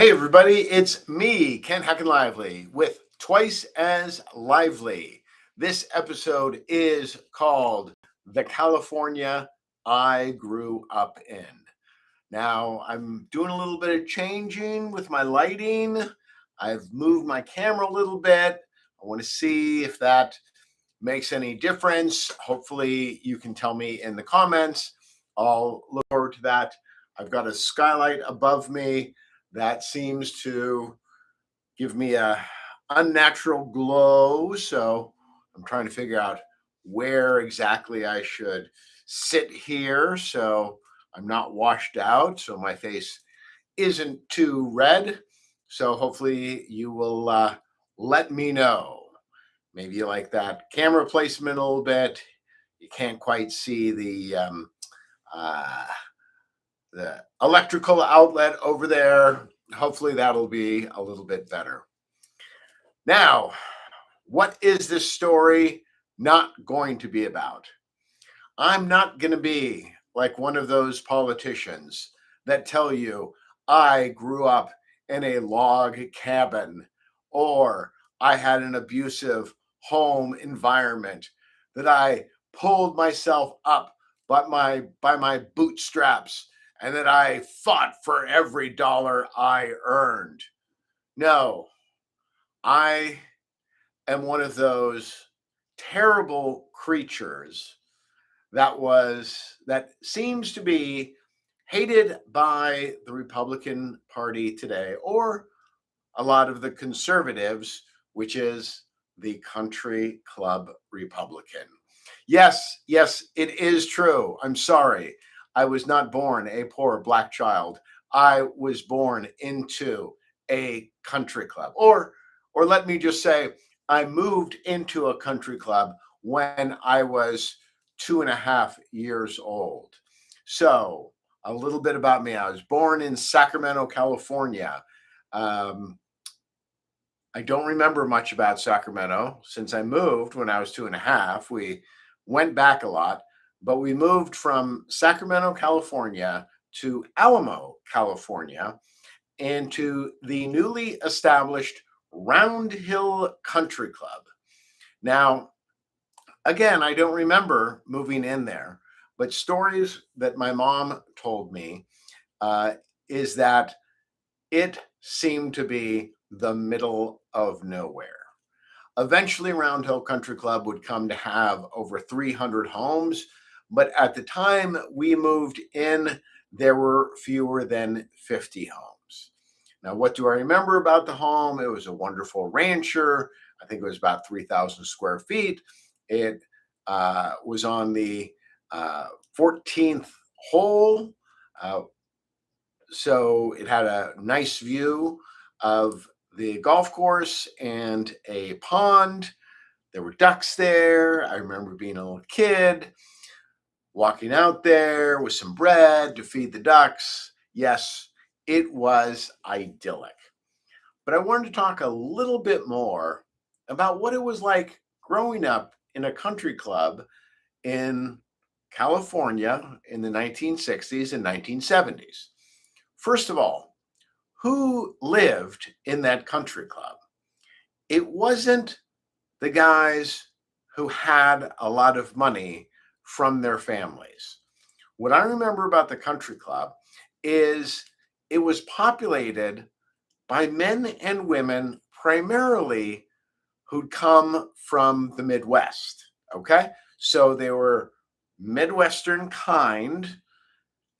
Hey everybody, it's me, Ken Heckenlively, with Twice as Lively. This episode is called The California I Grew Up In. Now, I'm doing a little bit of changing with my lighting. I've moved my camera a little bit. I want to see if that makes any difference. Hopefully, you can tell me in the comments. I'll look forward to that. I've got a skylight above me that seems to give me a unnatural glow. So I'm trying to figure out where exactly I should sit here so I'm not washed out, so my face isn't too red. So hopefully you will let me know. Maybe you like that camera placement a little bit. You can't quite see uh, the electrical outlet over there. Hopefully that'll be a little bit better. Now, what is this story not going to be about? I'm not going to be like one of those politicians that tell you I grew up in a log cabin or I had an abusive home environment, that I pulled myself up by my bootstraps and that I fought for every dollar I earned. No, I am one of those terrible creatures that seems to be hated by the Republican Party today, or a lot of the conservatives, which is the country club Republican. Yes, it is true. I'm sorry. I was not born a poor black child. I was born into a country club. Or let me just say, I moved into a country club when I was 2.5 years old. So, a little bit about me. I was born in Sacramento, California. Um, I don't remember much about Sacramento since I moved when I was 2.5. We went back a lot, but we moved from Sacramento, California to Alamo, California, and to the newly established Round Hill Country Club. Now, again, I don't remember moving in there, but stories that my mom told me uh, is that it seemed to be the middle of nowhere. Eventually, Round Hill Country Club would come to have over 300 homes, but at the time we moved in, there were fewer than 50 homes. Now, what do I remember about the home? It was a wonderful rancher. I think it was about 3,000 square feet. It was on the 14th hole. So it had a nice view of the golf course and a pond. There were ducks there. I remember being a little kid, walking out there with some bread to feed the ducks. Yes, it was idyllic. But I wanted to talk a little bit more about what it was like growing up in a country club in California in the 1960s and 1970s. First of all, who lived in that country club? It wasn't the guys who had a lot of money from their families. What I remember about the country club is it was populated by men and women primarily who'd come from the Midwest. Okay. So they were Midwestern kind,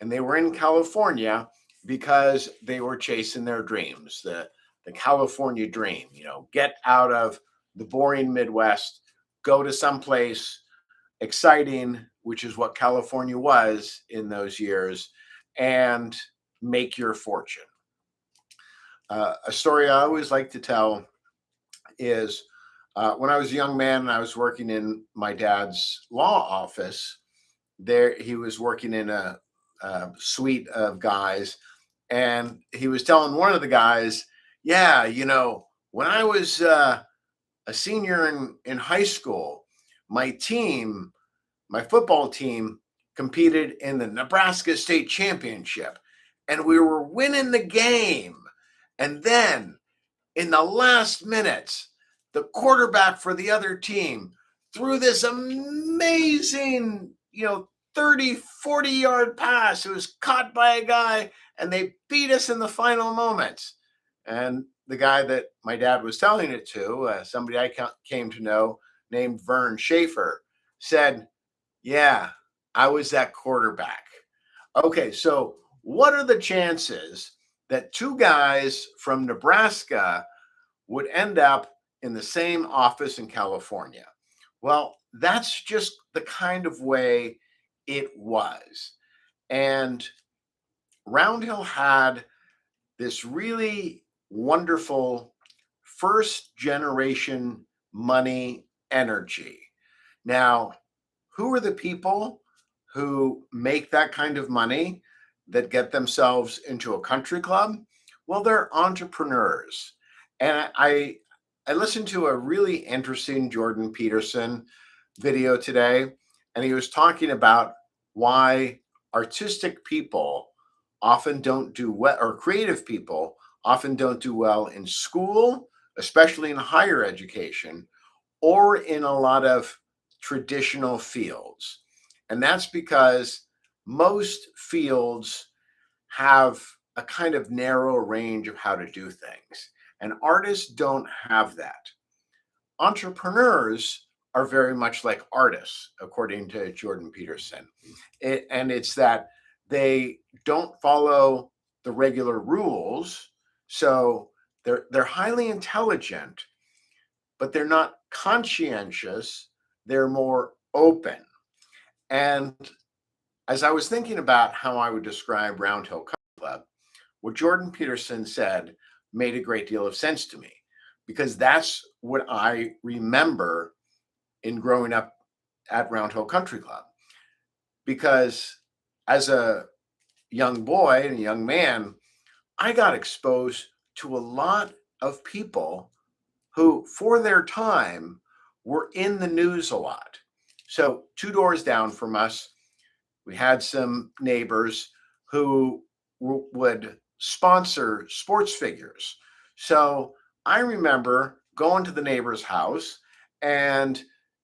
and they were in California because they were chasing their dreams, the California dream, get out of the boring Midwest, go to someplace exciting, which is what California was in those years, and make your fortune. A story I always like to tell is when I was a young man and I was working in my dad's law office. There, he was working in a suite of guys, and he was telling one of the guys, "Yeah, when I was a senior in high school, my team, my football team, competed in the Nebraska State Championship, and we were winning the game." And then in the last minutes, the quarterback for the other team threw this amazing, 30, 40-yard pass. It was caught by a guy, and they beat us in the final moments. And the guy that my dad was telling it to, somebody I came to know named Vern Schaefer, said, yeah, I was that quarterback. Okay, so what are the chances that two guys from Nebraska would end up in the same office in California? Well, that's just the kind of way it was. And Round Hill had this really wonderful first generation money energy. Now, who are the people who make that kind of money that get themselves into a country club? Well, they're entrepreneurs. And I listened to a really interesting Jordan Peterson video today, and he was talking about why artistic people often don't do well, or creative people often don't do well in school, especially in higher education, or in a lot of traditional fields. And that's because most fields have a kind of narrow range of how to do things, and artists don't have that. Entrepreneurs are very much like artists, according to Jordan Peterson. And it's that they don't follow the regular rules. So they're highly intelligent, but they're not conscientious. They're more open. And as I was thinking about how I would describe Round Hill Country Club, what Jordan Peterson said made a great deal of sense to me, because that's what I remember in growing up at Round Hill Country Club. Because as a young boy and a young man, I got exposed to a lot of people who, for their time, were in the news a lot. So, two doors down from us, we had some neighbors who would sponsor sports figures. So, I remember going to the neighbor's house, and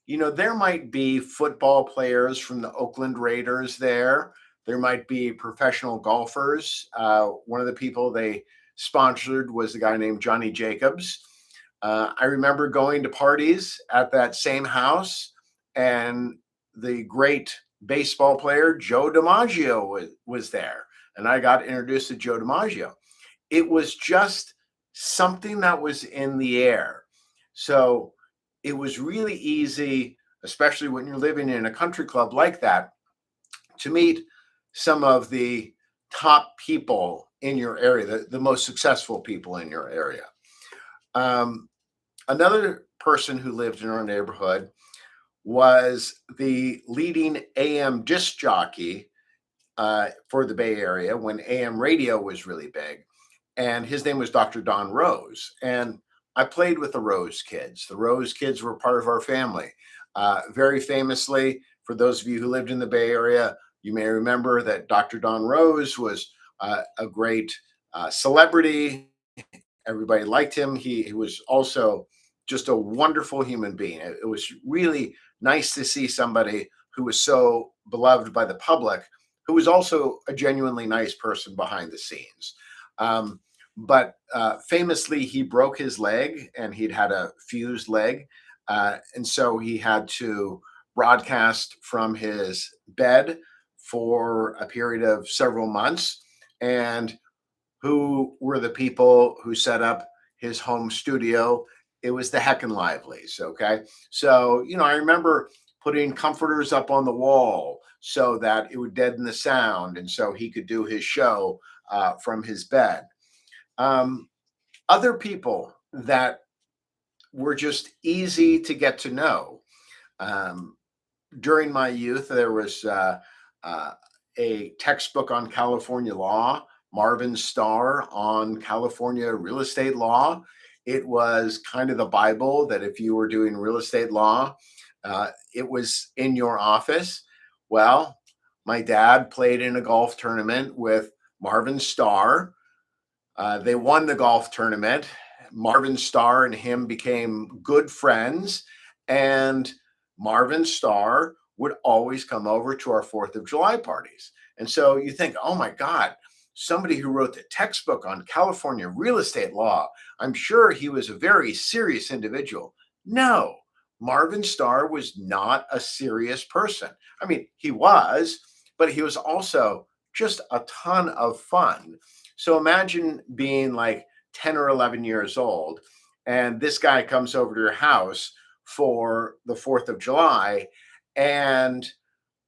there might be football players from the Oakland Raiders there. There might be professional golfers. One of the people they sponsored was a guy named Johnny Jacobs. I remember going to parties at that same house, and the great baseball player Joe DiMaggio was there, and I got introduced to Joe DiMaggio. It was just something that was in the air. So it was really easy, especially when you're living in a country club like that, to meet some of the top people in your area, the most successful people in your area. Um, Another person who lived in our neighborhood was the leading AM disc jockey for the Bay Area when AM radio was really big. And his name was Dr. Don Rose. And I played with the Rose kids. The Rose kids were part of our family. Very famously, for those of you who lived in the Bay Area, you may remember that Dr. Don Rose was a great celebrity. Everybody liked him. He was also just a wonderful human being. It was really nice to see somebody who was so beloved by the public, who was also a genuinely nice person behind the scenes. But famously, he broke his leg, and he'd had a fused leg. And so he had to broadcast from his bed for a period of several months. And who were the people who set up his home studio? It was the Heckenlivelies. Okay. So, I remember putting comforters up on the wall so that it would deaden the sound. And so he could do his show from his bed. Um, Other people that were just easy to get to know. Um, During my youth, there was uh, a textbook on California law, Marvin Starr on California real estate law. It was kind of the Bible that if you were doing real estate law, it was in your office. Well, my dad played in a golf tournament with Marvin Starr. They won the golf tournament. Marvin Starr and him became good friends, and Marvin Starr would always come over to our 4th of July parties. And so you think, oh my God, somebody who wrote the textbook on California real estate law, I'm sure he was a very serious individual. No, Marvin Starr was not a serious person. I mean, he was, but he was also just a ton of fun. So imagine being like 10 or 11 years old, and this guy comes over to your house for the 4th of July. And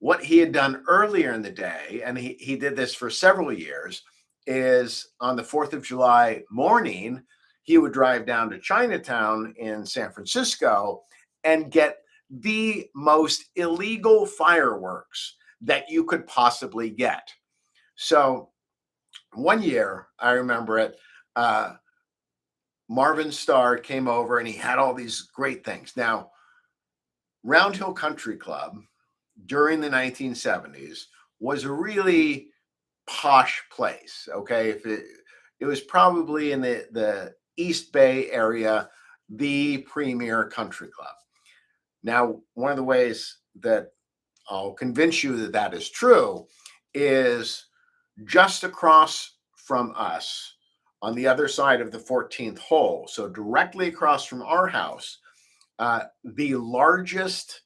what he had done earlier in the day, and he did this for several years, is on the 4th of July morning, he would drive down to Chinatown in San Francisco and get the most illegal fireworks that you could possibly get. So one year, I remember it. Uh, Marvin Starr came over and he had all these great things. Now, Round Hill Country Club during the 1970s was a really posh place. Okay, if it was probably in the East Bay area, the premier country club. Now, one of the ways that I'll convince you that that is true is just across from us on the other side of the 14th hole. So directly across from our house, the largest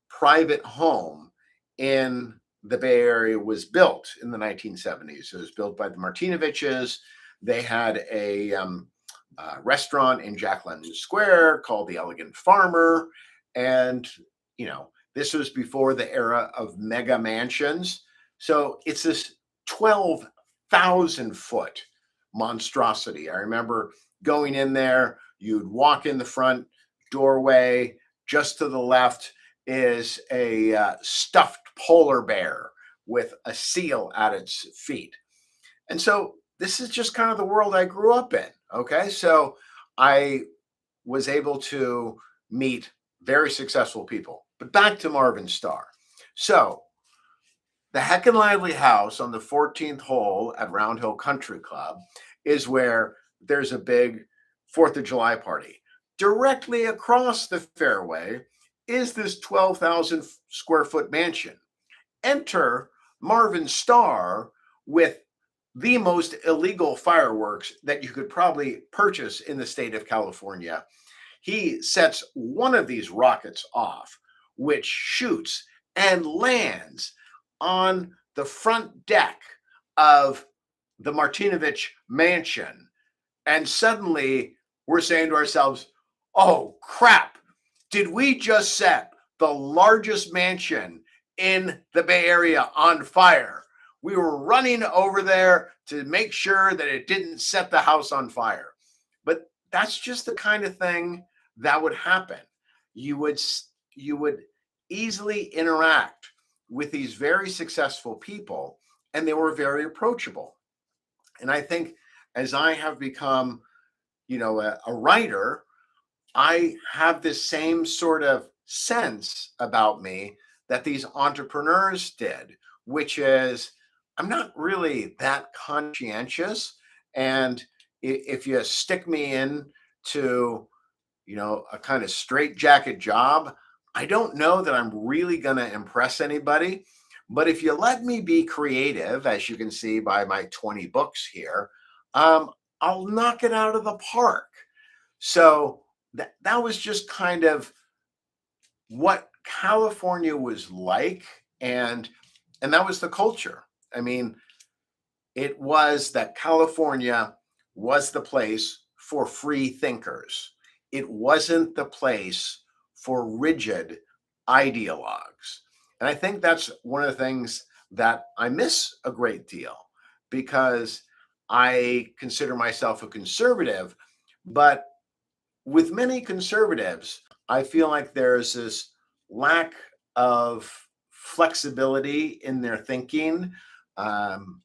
private home in the Bay Area was built in the 1970s. It was built by the Martinoviches. They had a restaurant in Jack London Square called the Elegant Farmer. And, you know, this was before the era of mega mansions. So it's this 12,000-foot monstrosity. I remember going in there, you'd walk in the front doorway, just to the left is a stuffed polar bear with a seal at its feet. And so this is just kind of the world I grew up in. Okay. So I was able to meet very successful people. But back to Marvin Starr. So the Heckenlively house on the 14th hole at Round Hill Country Club is where there's a big 4th of July party. Directly across the fairway is this 12,000 square foot mansion. Enter Marvin Starr with the most illegal fireworks that you could probably purchase in the state of California. He sets one of these rockets off, which shoots and lands on the front deck of the Martinovich mansion. And suddenly we're saying to ourselves, oh crap, did we just set the largest mansion in the Bay Area on fire? We were running over there to make sure that it didn't set the house on fire. But that's just the kind of thing that would happen. You would easily interact with these very successful people, and they were very approachable. And I think as I have become, a writer, I have this same sort of sense about me that these entrepreneurs did, which is I'm not really that conscientious. And if you stick me in to, a kind of straitjacket job, I don't know that I'm really going to impress anybody. But if you let me be creative, as you can see by my 20 books here, um, I'll knock it out of the park. So that was just kind of what California was like, and that was the culture. I mean, it was that California was the place for free thinkers. It wasn't the place for rigid ideologues. And I think that's one of the things that I miss a great deal because I consider myself a conservative, but with many conservatives, I feel like there's this lack of flexibility in their thinking. Um,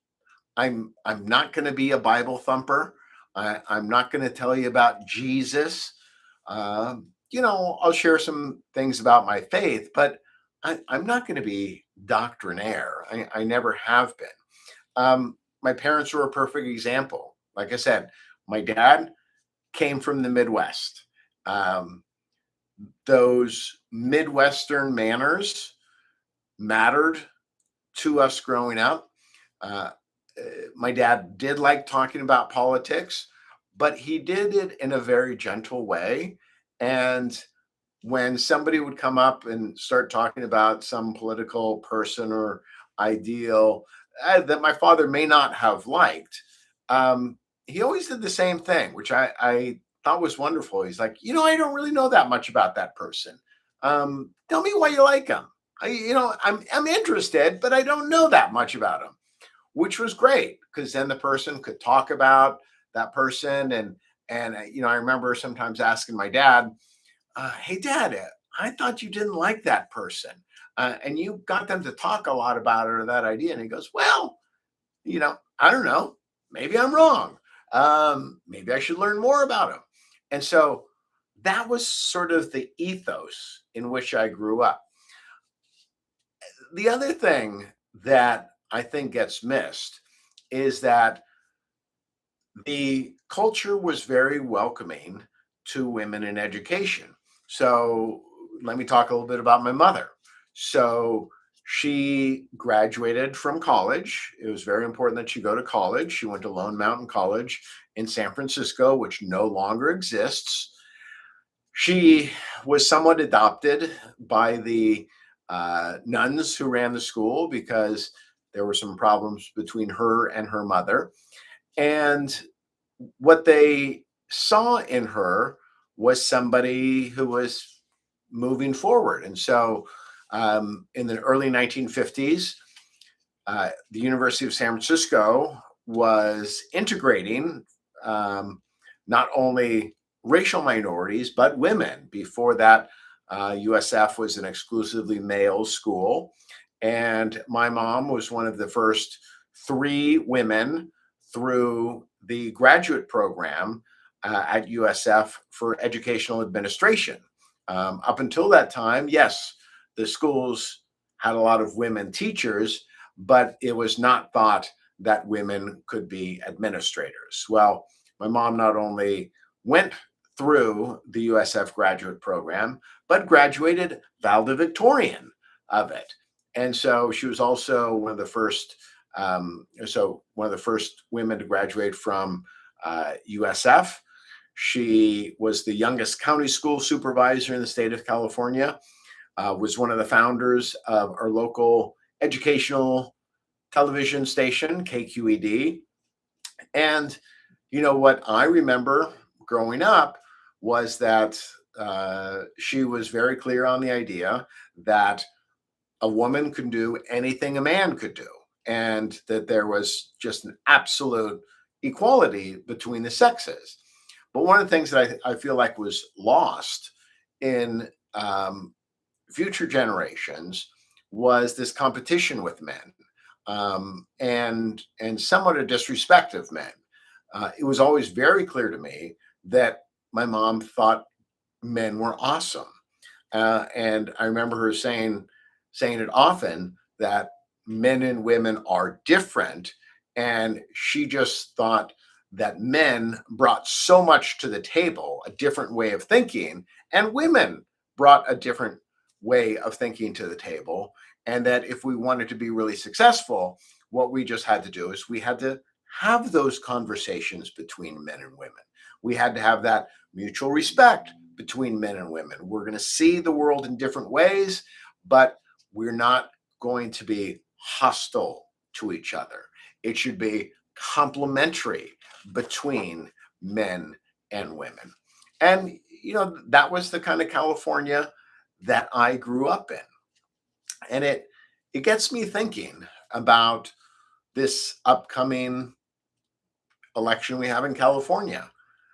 I'm not going to be a Bible thumper. I'm not going to tell you about Jesus. I'll share some things about my faith, but I'm not going to be doctrinaire. I never have been. My parents were a perfect example. Like I said, my dad came from the Midwest. Um, those Midwestern manners mattered to us growing up. Uh, my dad did like talking about politics, but he did it in a very gentle way. And when somebody would come up and start talking about some political person or ideal that my father may not have liked, he always did the same thing, which I thought was wonderful. He's like, I don't really know that much about that person. Tell me why you like him. I'm interested, but I don't know that much about him, which was great because then the person could talk about that person. And I remember sometimes asking my dad, "Hey, Dad, I thought you didn't like that person, and you got them to talk a lot about it or that idea." And he goes, "Well, I don't know. Maybe I'm wrong. Maybe I should learn more about him." And so that was sort of the ethos in which I grew up. The other thing that I think gets missed is that the culture was very welcoming to women in education. So let me talk a little bit about my mother. So she graduated from college. It was very important that she go to college. She went to Lone Mountain College in San Francisco, which no longer exists. She was somewhat adopted by the nuns who ran the school because there were some problems between her and her mother. And what they saw in her was somebody who was moving forward. And so in the early 1950s, the University of San Francisco was integrating um, not only racial minorities, but women. Before that, USF was an exclusively male school. And my mom was one of the first three women through the graduate program at USF for educational administration. Up until that time, yes, the schools had a lot of women teachers, but it was not thought that women could be administrators. Well, my mom not only went through the USF graduate program, but graduated valedictorian of it. And so she was also one of the first, one of the first women to graduate from USF. She was the youngest county school supervisor in the state of California, was one of the founders of our local educational television station, KQED. And what I remember growing up was that she was very clear on the idea that a woman could do anything a man could do, and that there was just an absolute equality between the sexes. But one of the things that I feel like was lost in future generations was this competition with men, and somewhat a disrespect of men. It was always very clear to me that my mom thought men were awesome, and I remember her saying it often that men and women are different, and she just thought that men brought so much to the table, a different way of thinking, and women brought a different way of thinking to the table, and that if we wanted to be really successful, what we just had to do is we had to have those conversations between men and women. We had to have that mutual respect between men and women. We're going to see the world in different ways, but we're not going to be hostile to each other. It should be complementary between men and women. And, that was the kind of California that I grew up in. And it gets me thinking about this upcoming election we have in California.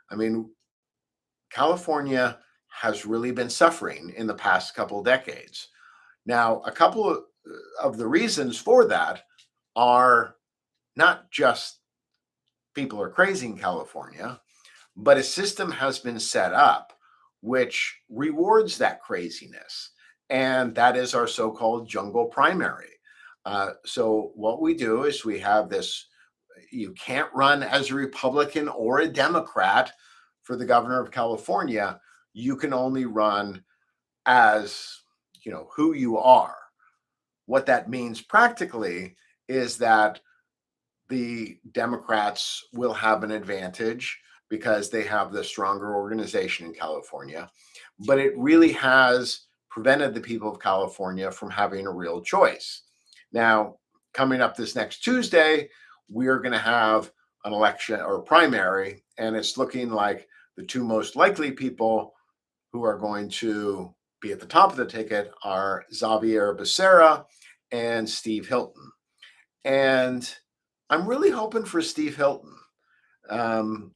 I mean, California has really been suffering in the past couple of decades. Now, a couple of the reasons for that are not just people are crazy in California, but a system has been set up which rewards that craziness. And that is our so called jungle primary. So, what we do is we have this, you can't run as a Republican or a Democrat for the governor of California. You can only run as, who you are. What that means practically is that the Democrats will have an advantage because they have the stronger organization in California, but it really has prevented the people of California from having a real choice. Now, coming up this next Tuesday, we're going to have an election or primary, and it's looking like the two most likely people who are going to be at the top of the ticket are Xavier Becerra and Steve Hilton. And I'm really hoping for Steve Hilton, um,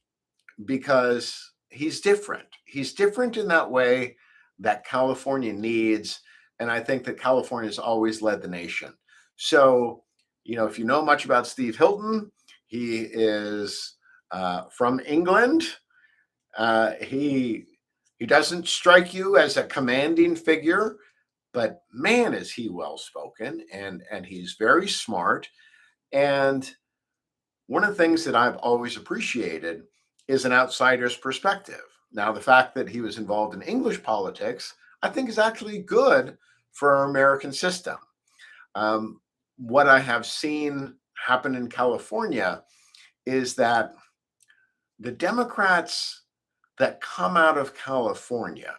because he's different. He's different in that way that California needs. And I think that California has always led the nation. So, if you know much about Steve Hilton, he is from England. He doesn't strike you as a commanding figure, but man, is he well spoken, and he's very smart. And one of the things that I've always appreciated is an outsider's perspective. Now, the fact that he was involved in English politics, I think, is actually good for our American system. What I have seen happen in California is that the Democrats that come out of California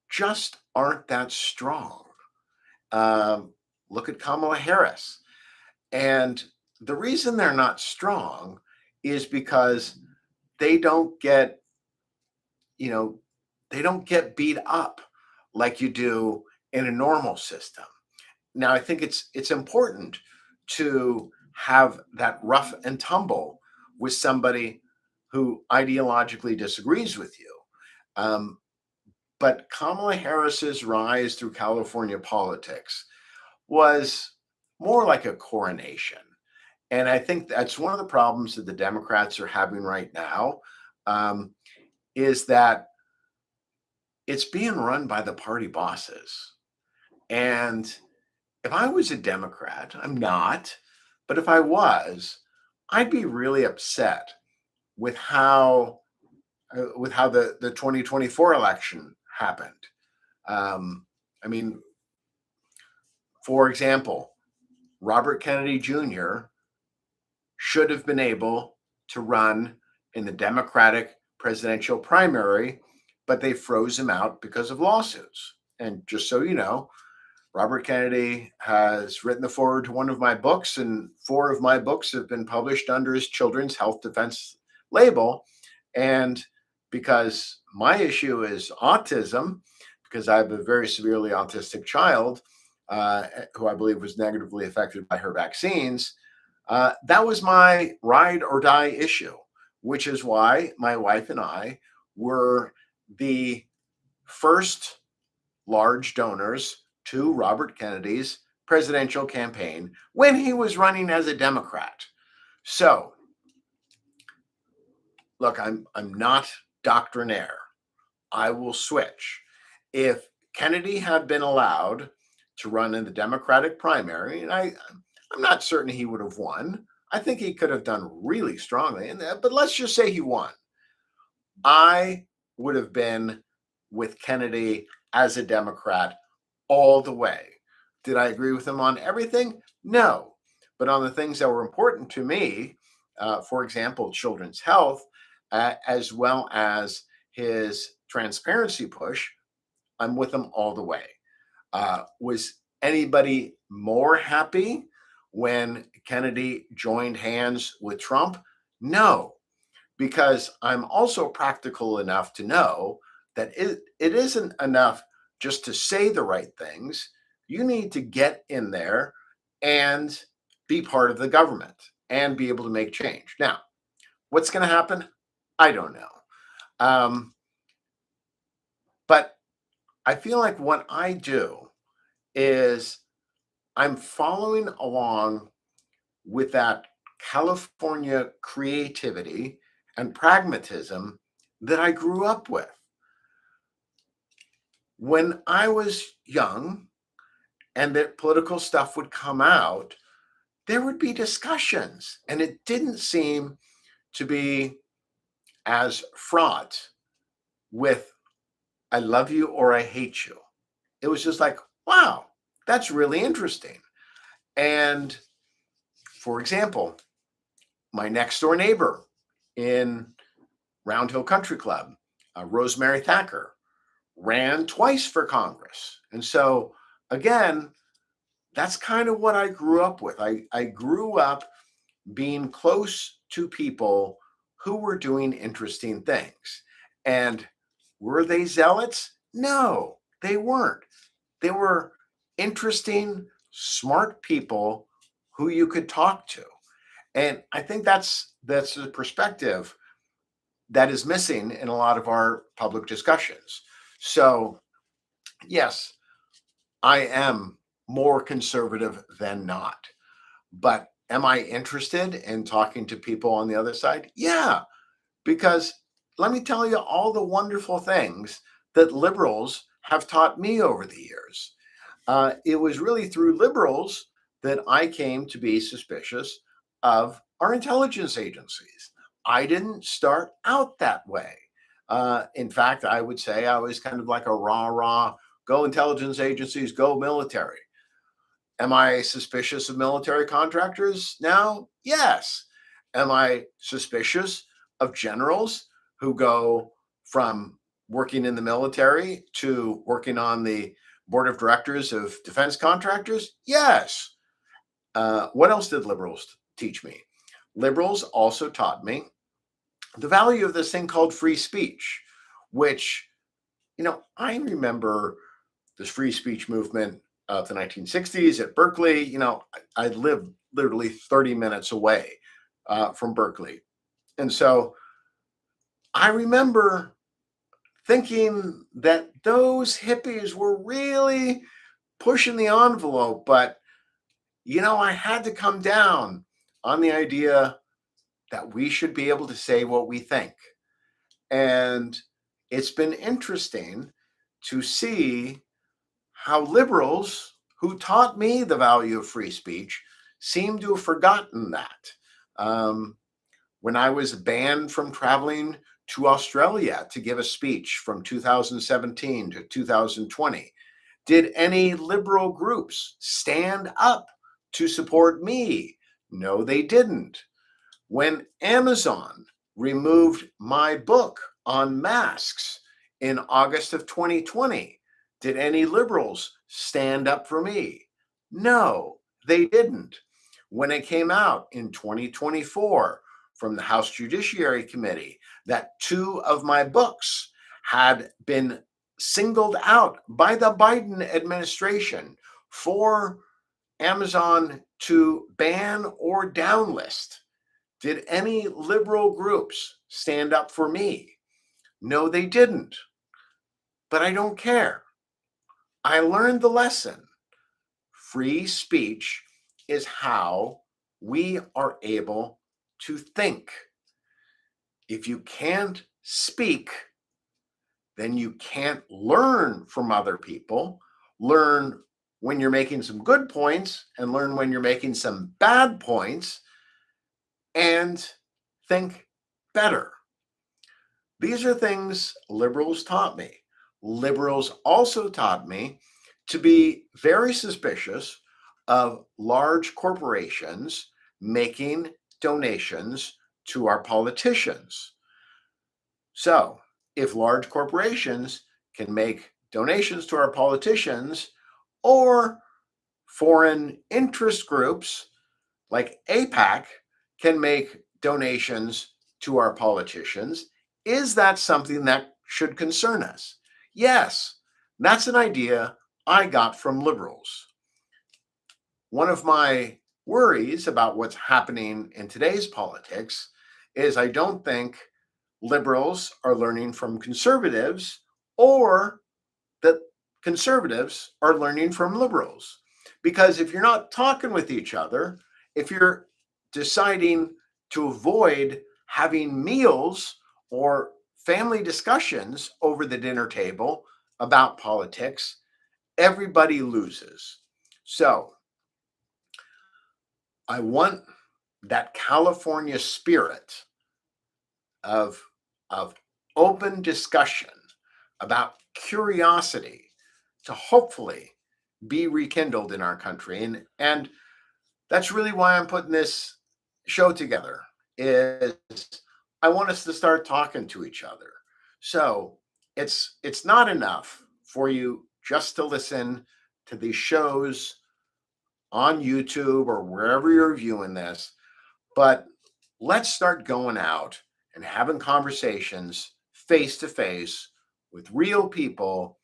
just aren't that strong. Look at Kamala Harris. And the reason they're not strong is because they don't get, they don't get beat up like you do in a normal system. Now, I think it's important to have that rough and tumble with somebody who ideologically disagrees with you. Um, but Kamala Harris's rise through California politics was more like a coronation. And I think that's one of the problems that the Democrats are having right now, is that it's being run by the party bosses. And if I was a Democrat, I'm not, but if I was, I'd be really upset with how the 2024 election happened. I mean, for example, Robert Kennedy Jr. should have been able to run in the Democratic presidential primary, but they froze him out because of lawsuits. And just so you know, Robert Kennedy has written the foreword to one of my books, and 4 of my books have been published under his Children's Health Defense label. And because my issue is autism, because I have a very severely autistic child who I believe was negatively affected by her vaccines, that was my ride or die issue, which is why my wife and I were the first large donors to Robert Kennedy's presidential campaign when he was running as a Democrat. So, look, I'm not doctrinaire. I will switch. If Kennedy had been allowed to run in the Democratic primary, and I'm not certain he would have won. I think he could have done really strongly, but let's just say he won. I would have been with Kennedy as a Democrat all the way. Did I agree with him on everything? No. But on the things that were important to me, for example, children's health, as well as his transparency push, I'm with him all the way. Was anybody more happy when Kennedy joined hands with Trump? No, because I'm also practical enough to know that it isn't enough just to say the right things. You need to get in there and be part of the government and be able to make change. Now, what's going to happen? I don't know. But I feel like what I do is I'm following along with that California creativity and pragmatism that I grew up with. When I was young and that political stuff would come out, there would be discussions, and it didn't seem to be as fraught with "I love you" or "I hate you." It was just like, wow, that's really interesting. And for example, my next door neighbor in Round Hill Country Club, Rosemary Thacker, ran twice for Congress. And so, again, that's kind of what I grew up with. I grew up being close to people who were doing interesting things. And were they zealots? No, they weren't. They were interesting, smart people who you could talk to. And I think that's the perspective that is missing in a lot of our public discussions. So, yes, I am more conservative than not. But am I interested in talking to people on the other side? Yeah, because let me tell you all the wonderful things that liberals have taught me over the years. It was really through liberals that I came to be suspicious of our intelligence agencies. I didn't start out that way. In fact, I would say I was kind of like a rah rah, go intelligence agencies, go military. Am I suspicious of military contractors now? Yes. Am I suspicious of generals who go from working in the military to working on the board of directors of defense contractors? Yes. What else did liberals teach me? Liberals also taught me the value of this thing called free speech, which, I remember this free speech movement of the 1960s at Berkeley. I lived literally 30 minutes away from Berkeley. And so I remember thinking that those hippies were really pushing the envelope, but I had to come down on the idea that we should be able to say what we think. And it's been interesting to see how liberals who taught me the value of free speech seem to have forgotten that. Um, when I was banned from traveling to Australia to give a speech from 2017 to 2020, did any liberal groups stand up to support me? No, they didn't. When Amazon removed my book on masks in August of 2020, did any liberals stand up for me? No, they didn't. When it came out in 2024 from the House Judiciary Committee that two of my books had been singled out by the Biden administration for Amazon to ban or downlist, did any liberal groups stand up for me? No, they didn't. But I don't care. I learned the lesson. Free speech is how we are able to think. If you can't speak, then you can't learn from other people, learn when you're making some good points and learn when you're making some bad points, and think better. These are things liberals taught me. Liberals also taught me to be very suspicious of large corporations making donations to our politicians. So, if large corporations can make donations to our politicians, or foreign interest groups like APAC can make donations to our politicians, is that something that should concern us? Yes, that's an idea I got from liberals. One of my worries about what's happening in today's politics is I don't think liberals are learning from conservatives, or that conservatives are learning from liberals. Because if you're not talking with each other, if you're deciding to avoid having meals or family discussions over the dinner table about politics, everybody loses. So I want that California spirit of, of open discussion about curiosity to hopefully be rekindled in our country. And that's really why I'm putting this show together is I want us to start talking to each other. So it's not enough for you just to listen to these shows on YouTube or wherever you're viewing this, but let's start going out and having conversations face to face with real people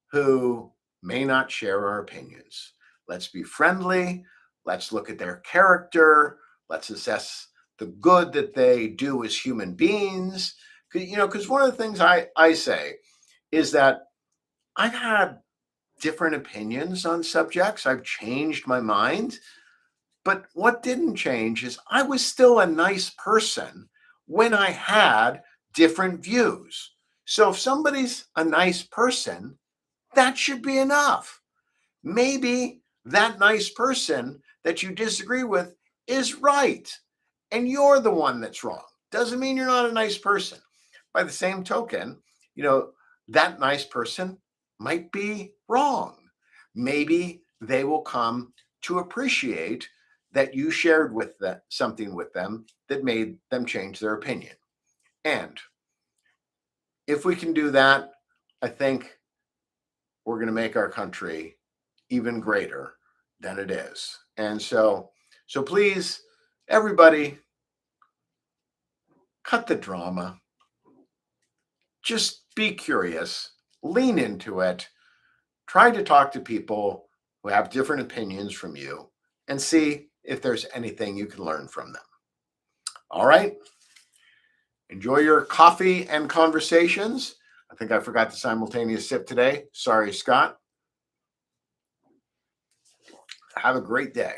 who may not share our opinions. Let's be friendly. Let's look at their character. Let's assess the good that they do as human beings. Because one of the things I say is that I've had different opinions on subjects. I've changed my mind. But what didn't change is I was still a nice person when I had different views. So if somebody's a nice person, that should be enough. Maybe that nice person that you disagree with is right and you're the one that's wrong. Doesn't mean you're not a nice person. By the same token, you know, that nice person might be wrong. Maybe they will come to appreciate that you shared with something with them that made them change their opinion. And if we can do that, I think we're going to make our country even greater than it is. And so please, everybody, cut the drama. Just be curious, lean into it, try to talk to people who have different opinions from you and see if there's anything you can learn from them. All right? Enjoy your coffee and conversations. I think I forgot the simultaneous sip today. Sorry, Scott. Have a great day.